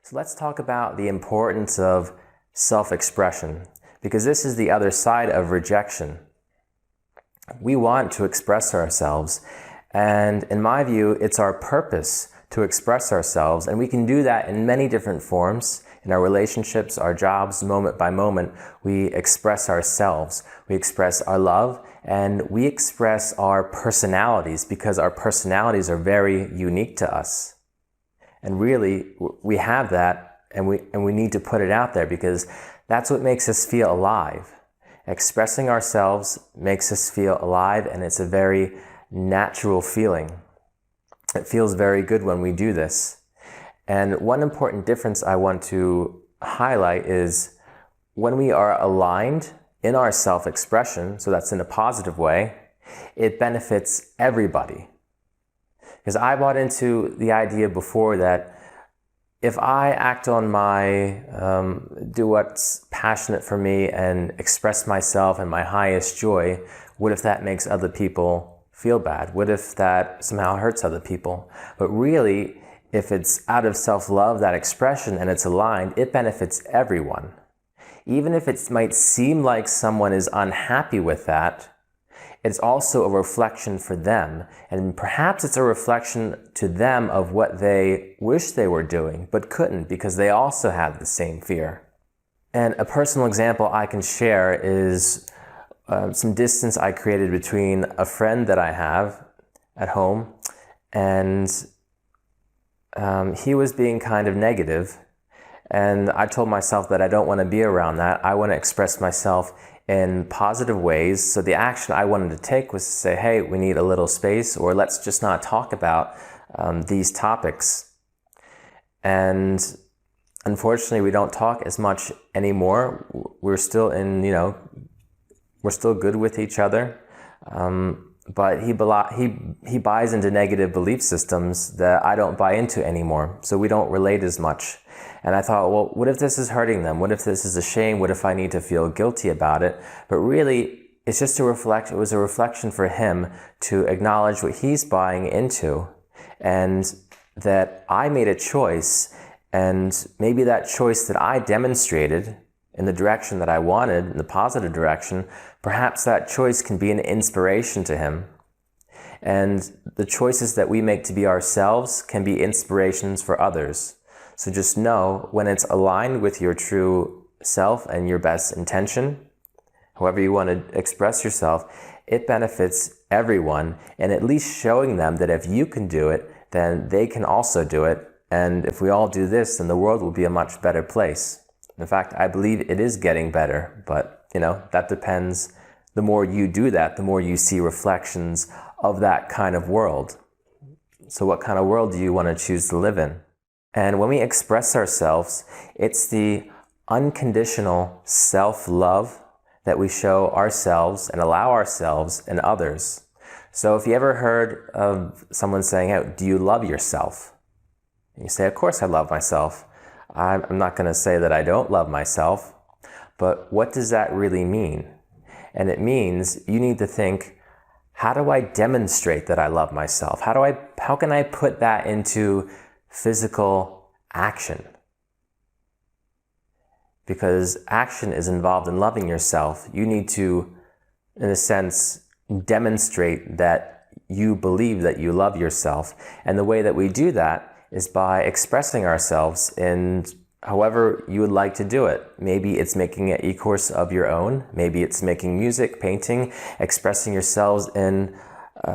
So let's talk about the importance of self-expression, because this is the other side of rejection. We want to express ourselves, and in my view, it's our purpose to express ourselves, and we can do that in many different forms. In our relationships, our jobs, moment by moment, we express ourselves. We express our love, and we express our personalities, because our personalities are very unique to us. And really, we have that, and we need to put it out there, because that's what makes us feel alive. Expressing ourselves makes us feel alive, and it's a very natural feeling. It feels very good when we do this. And one important difference I want to highlight is when we are aligned in our self-expression, so that's in a positive way, it benefits everybody. Because I bought into the idea before that if I act on do what's passionate for me and express myself in my highest joy, what if that makes other people feel bad? What if that somehow hurts other people? But really, if it's out of self-love, that expression, and it's aligned, it benefits everyone. Even if it might seem like someone is unhappy with that, it's also a reflection for them, and perhaps it's a reflection to them of what they wish they were doing, but couldn't, because they also had the same fear. And a personal example I can share is some distance I created between a friend that I have at home, and he was being kind of negative, and I told myself that I don't want to be around that. I want to express myself in positive ways. So the action I wanted to take was to say, hey, we need a little space, or let's just not talk about these topics. And unfortunately, we don't talk as much anymore. We're still we're still good with each other. But he buys into negative belief systems that I don't buy into anymore. So we don't relate as much. And I thought, well, what if this is hurting them? What if this is a shame? What if I need to feel guilty about it? But really, it's just it was a reflection for him to acknowledge what he's buying into, and that I made a choice, and maybe that choice that I demonstrated in the direction that I wanted, in the positive direction, perhaps that choice can be an inspiration to him. And the choices that we make to be ourselves can be inspirations for others. So just know, when it's aligned with your true self and your best intention, however you want to express yourself, it benefits everyone, and at least showing them that if you can do it, then they can also do it. And if we all do this, then the world will be a much better place. In fact, I believe it is getting better, but that depends. The more you do that, the more you see reflections of that kind of world. So what kind of world do you want to choose to live in? And when we express ourselves, it's the unconditional self-love that we show ourselves and allow ourselves and others. So if you ever heard of someone saying, hey, do you love yourself? And you say, of course I love myself. I'm not going to say that I don't love myself, but what does that really mean? And it means you need to think, how do I demonstrate that I love myself? How can I put that into physical action? Because action is involved in loving yourself. You need to, in a sense, demonstrate that you believe that you love yourself. And the way that we do that is by expressing ourselves in however you would like to do it. Maybe it's making an e-course of your own. Maybe it's making music, painting, expressing yourselves in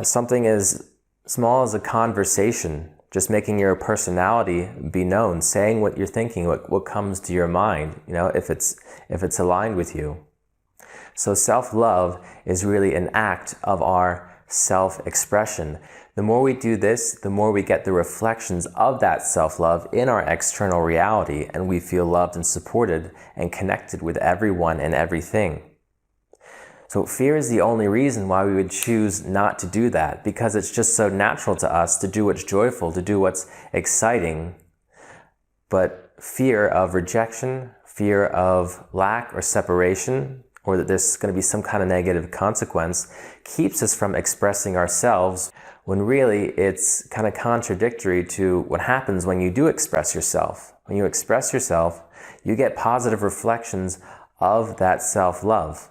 something as small as a conversation, just making your personality be known, saying what you're thinking, what comes to your mind, if it's aligned with you. So self-love is really an act of our self-expression. The more we do this, the more we get the reflections of that self-love in our external reality, and we feel loved and supported and connected with everyone and everything. So fear is the only reason why we would choose not to do that, because it's just so natural to us to do what's joyful, to do what's exciting. But fear of rejection, fear of lack or separation, or that there's going to be some kind of negative consequence, keeps us from expressing ourselves when really it's kind of contradictory to what happens when you do express yourself. When you express yourself, you get positive reflections of that self-love.